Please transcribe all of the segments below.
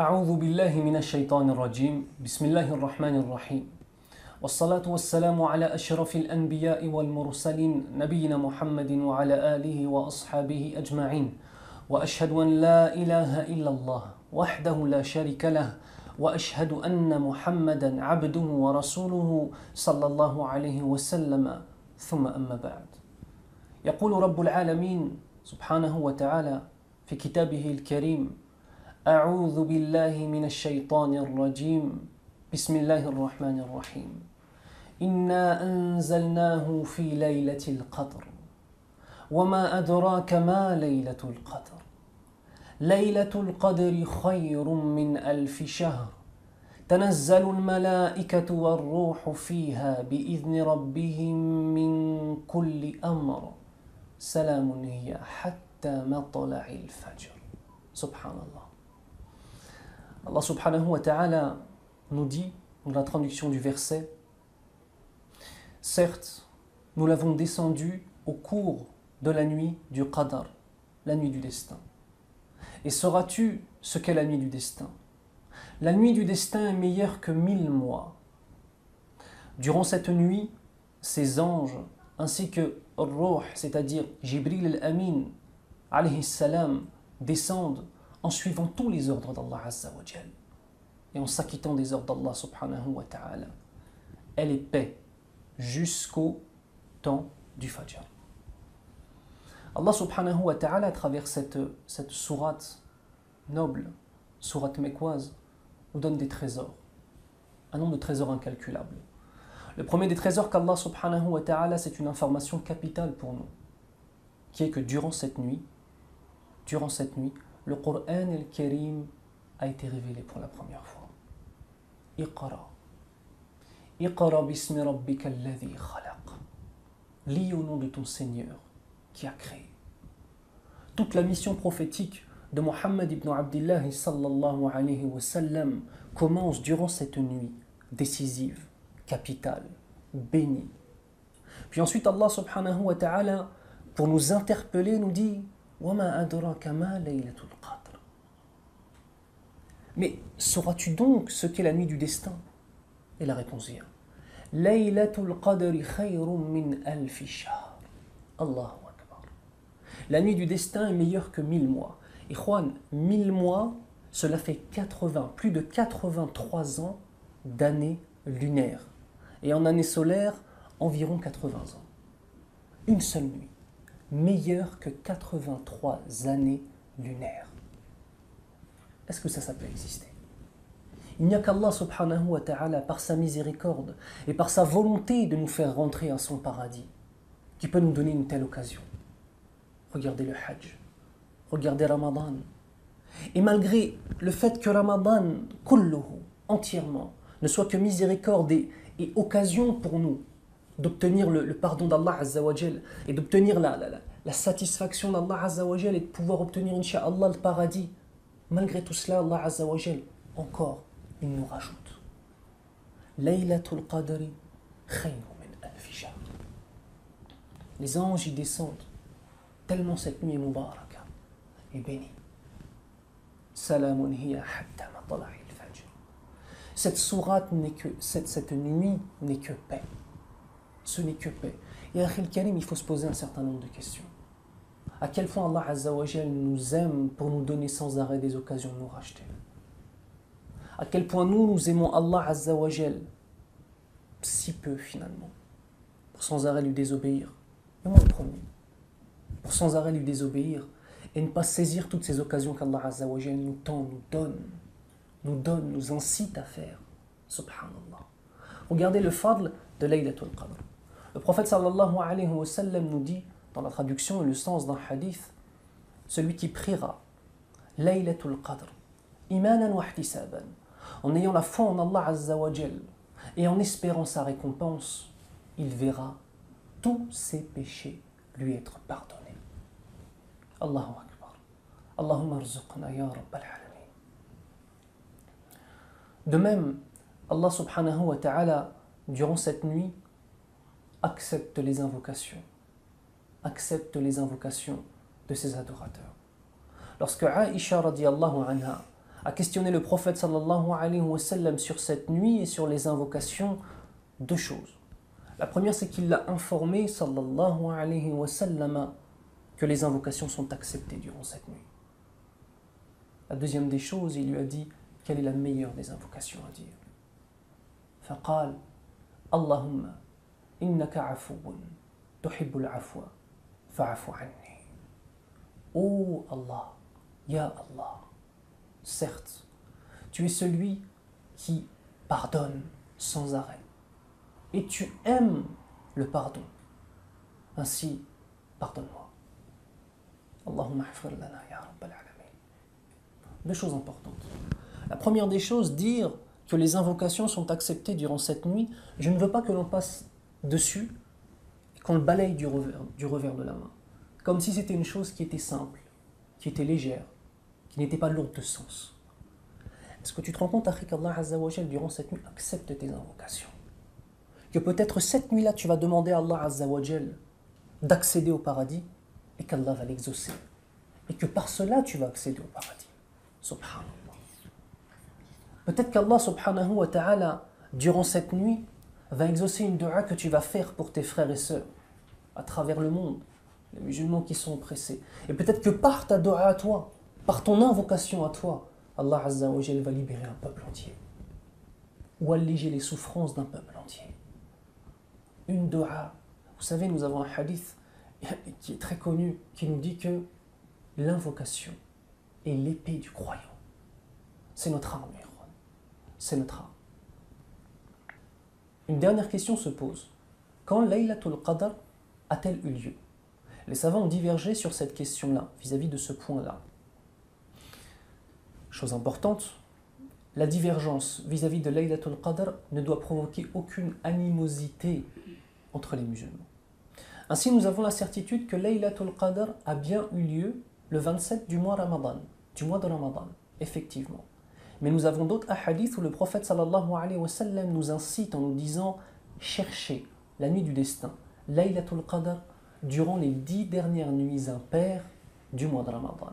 أعوذ بالله من الشيطان الرجيم بسم الله الرحمن الرحيم والصلاة والسلام على أشرف الأنبياء والمرسلين نبينا محمد وعلى آله وأصحابه أجمعين وأشهد أن لا إله إلا الله وحده لا شريك له وأشهد أن محمدا عبده ورسوله صلى الله عليه وسلم ثم أما بعد يقول رب العالمين سبحانه وتعالى في كتابه الكريم أعوذ بالله من الشيطان الرجيم بسم الله الرحمن الرحيم إنا أنزلناه في ليلة القدر وما أدراك ما ليلة القدر ليلة القدر خير من ألف شهر تنزل الملائكة والروح فيها بإذن ربهم من كل أمر سلام هي حتى مطلع الفجر. سبحان الله. Allah subhanahu wa ta'ala nous dit, dans la traduction du verset, certes, nous l'avons descendu au cours de la nuit du Qadar, la nuit du destin. Et sauras-tu ce qu'est la nuit du destin? La nuit du destin est meilleure que 1000 mois. Durant cette nuit, ces anges, ainsi que Ruh, c'est-à-dire Jibril al-Amin, alayhi salam, descendent en suivant tous les ordres d'Allah Azza wa Jal et en s'acquittant des ordres d'Allah subhanahu wa ta'ala. Elle est paix jusqu'au temps du Fajr. Allah subhanahu wa ta'ala, à travers cette sourate noble, sourate mécoise, nous donne des trésors, un nombre de trésors incalculables. Le premier des trésors qu'Allah subhanahu wa ta'ala, c'est une information capitale pour nous, qui est que durant cette nuit, le Coran al-Karim a été révélé pour la première fois. Iqra. Iqra bismi rabbika alladhi khalaq. Lis au nom de ton Seigneur qui a créé. Toute la mission prophétique de Muhammad ibn Abdillah sallallahu alayhi wa sallam commence durant cette nuit décisive, capitale, bénie. Puis ensuite Allah subhanahu wa ta'ala, pour nous interpeller, nous dit وَمَا أَدْرَاكَ مَا لَيْلَةُ الْقَدْرِ. Mais sauras-tu donc ce qu'est la nuit du destin? Et la réponse vient. لَيْلَةُ الْقَدْرِ خَيْرٌ مِّنْ أَلْفِ شَهْرٍ. Allahu Akbar. La nuit du destin est meilleure que 1000 mois. Et Juan, 1000 mois, cela fait plus de 83 ans d'années lunaires. Et en année solaire, environ 80 ans. Une seule nuit. Meilleur que 83 années lunaires. Est-ce que ça peut exister? Il n'y a qu'Allah subhanahu wa ta'ala, par sa miséricorde et par sa volonté de nous faire rentrer à son paradis, qui peut nous donner une telle occasion. Regardez le Hajj, regardez Ramadan. Et malgré le fait que Ramadan, kulluhu, entièrement, ne soit que miséricorde et occasion pour nous d'obtenir le pardon d'Allah Azza wa Jal et d'obtenir la satisfaction d'Allah Azza wa Jal et de pouvoir obtenir, incha'Allah, le paradis. Malgré tout cela, Allah Azza wa Jal, encore, il nous rajoute. Laylatul Qadri khayrun min alfi shahr. Les anges y descendent, tellement cette nuit est mubaraka et bénie. Salamun hiya hatta matla'i al-fajr. Cette sourate n'est que, cette nuit n'est que paix. Ce n'est que paix. Et à Akhil Karim, il faut se poser un certain nombre de questions. À quel point Allah Azza wa Jal nous aime pour nous donner sans arrêt des occasions de nous racheter. À quel point nous aimons Allah Azza wa Jal si peu finalement, pour sans arrêt lui désobéir. Et moi le premier. Pour sans arrêt lui désobéir et ne pas saisir toutes ces occasions qu'Allah Azza wa Jal nous tend, nous incite à faire. Subhanallah. Regardez le fadl de Laylatul Qadr. Le prophète sallallahu alayhi wa sallam nous dit, dans la traduction et le sens d'un hadith, celui qui priera Laylatul Qadr, imanan wa ihtisaban, en ayant la foi en Allah Azza wa Jal et en espérant sa récompense, il verra tous ses péchés lui être pardonnés. Allahu Akbar. Allahumma arzuqna ya Rabbal alamin. De même, Allah subhanahu wa ta'ala, durant cette nuit, accepte les invocations de ses adorateurs. Lorsque Aïcha radiallahu anha a questionné le prophète sallallahu alayhi wa sallam sur cette nuit et sur les invocations, deux choses. La première, c'est qu'il l'a informé sallallahu alayhi wa sallam que les invocations sont acceptées durant cette nuit. La deuxième des choses, il lui a dit quelle est la meilleure des invocations à dire. فقال اللهم إنك عفو تحب العفو فاعف عني. Oh Allah, Ya Allah, certes, tu es celui qui pardonne sans arrêt et tu aimes le pardon. Ainsi, pardonne-moi. Allahumma hafir lana ya rabbal alamin. Deux choses importantes. La première des choses, dire que les invocations sont acceptées durant cette nuit, je ne veux pas que l'on passe dessus et qu'on le balaye du revers de la main. Comme si c'était une chose qui était simple, qui était légère, qui n'était pas lourde de sens. Est-ce que tu te rends compte, Akhi, qu'Allah Azza wa Jal, durant cette nuit, accepte tes invocations? Que peut-être cette nuit-là, tu vas demander à Allah Azza wa Jal d'accéder au paradis et qu'Allah va l'exaucer. Et que par cela, tu vas accéder au paradis. Subhanallah. Peut-être qu'Allah subhanahu wa ta'ala, durant cette nuit, va exaucer une dua que tu vas faire pour tes frères et sœurs à travers le monde, les musulmans qui sont oppressés. Et peut-être que par ta dua à toi, par ton invocation à toi, Allah Azza wa Jal va libérer un peuple entier ou alléger les souffrances d'un peuple entier. Une dua. Vous savez, nous avons un hadith qui est très connu, qui nous dit que l'invocation est l'épée du croyant. C'est notre arme. C'est notre arme. Une dernière question se pose. Quand Laylatul Qadr a-t-elle eu lieu? Les savants ont divergé sur cette question-là, vis-à-vis de ce point-là. Chose importante, la divergence vis-à-vis de Laylatul Qadr ne doit provoquer aucune animosité entre les musulmans. Ainsi, nous avons la certitude que Laylatul Qadr a bien eu lieu le 27 du mois Ramadan, effectivement. Mais nous avons d'autres hadiths où le prophète sallallahu alayhi wa sallam nous incite en nous disant « Cherchez la nuit du destin, Laylatul Qadr, durant les 10 dernières nuits impaires du mois de Ramadan. »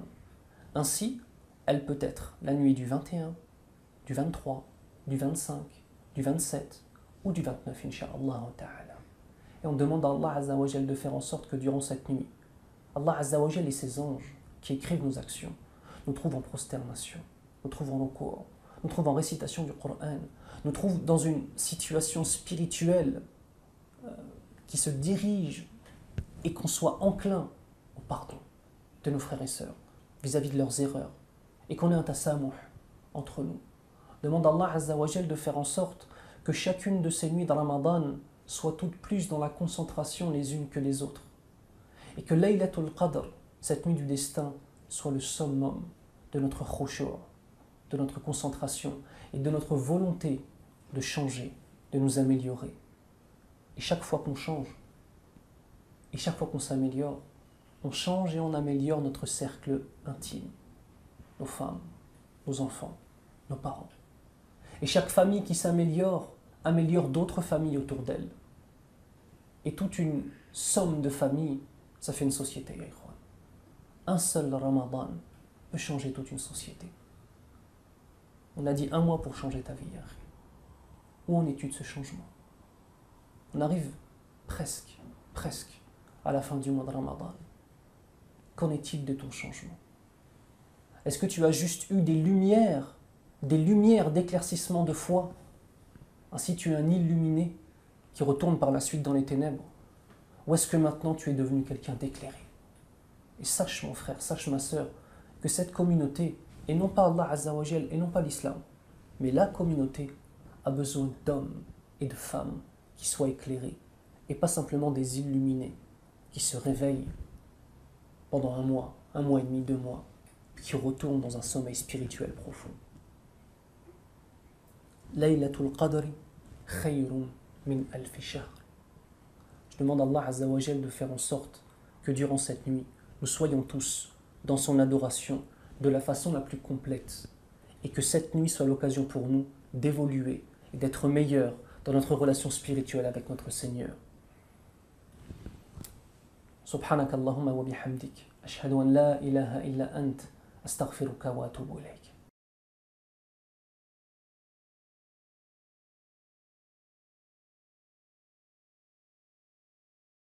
Ainsi, elle peut être la nuit du 21, du 23, du 25, du 27 ou du 29, incha'Allah ta'ala. Et on demande à Allah Azza wa Jal de faire en sorte que durant cette nuit, Allah Azza wa Jal et ses anges qui écrivent nos actions nous trouvent en prosternation, nous trouvent en recours, nous trouvent en récitation du Coran, nous trouvent dans une situation spirituelle qui se dirige et qu'on soit enclin au pardon de nos frères et sœurs vis-à-vis de leurs erreurs et qu'on ait un tasammuh entre nous. Demande à Allah Azza wa Jal de faire en sorte que chacune de ces nuits de Ramadan soit toutes plus dans la concentration les unes que les autres et que Laylatul Qadr, cette nuit du destin, soit le summum de notre khushu', de notre concentration et de notre volonté de changer, de nous améliorer. Et chaque fois qu'on change, et chaque fois qu'on s'améliore, on change et on améliore notre cercle intime, nos femmes, nos enfants, nos parents. Et chaque famille qui s'améliore, améliore d'autres familles autour d'elle. Et toute une somme de familles, ça fait une société. Un seul Ramadan peut changer toute une société. On a dit 1 mois pour changer ta vie. Où en es-tu de ce changement? On arrive presque à la fin du mois de Ramadan. Qu'en est-il de ton changement? Est-ce que tu as juste eu des lumières d'éclaircissement de foi? Ainsi tu es un illuminé qui retourne par la suite dans les ténèbres? Ou est-ce que maintenant tu es devenu quelqu'un d'éclairé? Et sache mon frère, sache ma sœur, que cette communauté, et non pas Allah Azza wa Jal, et non pas l'islam, mais la communauté a besoin d'hommes et de femmes qui soient éclairés, et pas simplement des illuminés qui se réveillent pendant 1 mois, 1 mois et demi, 2 mois, puis qui retournent dans un sommeil spirituel profond. Laylatul Qadri khayrun min alfi shahr. Je demande à Allah Azza wa Jal de faire en sorte que durant cette nuit, nous soyons tous dans son adoration de la façon la plus complète et que cette nuit soit l'occasion pour nous d'évoluer et d'être meilleurs dans notre relation spirituelle avec notre Seigneur. Subhanakallahumma wa bihamdik ashhadu an la ilaha illa ant astaghfiruka wa atubu ilayk.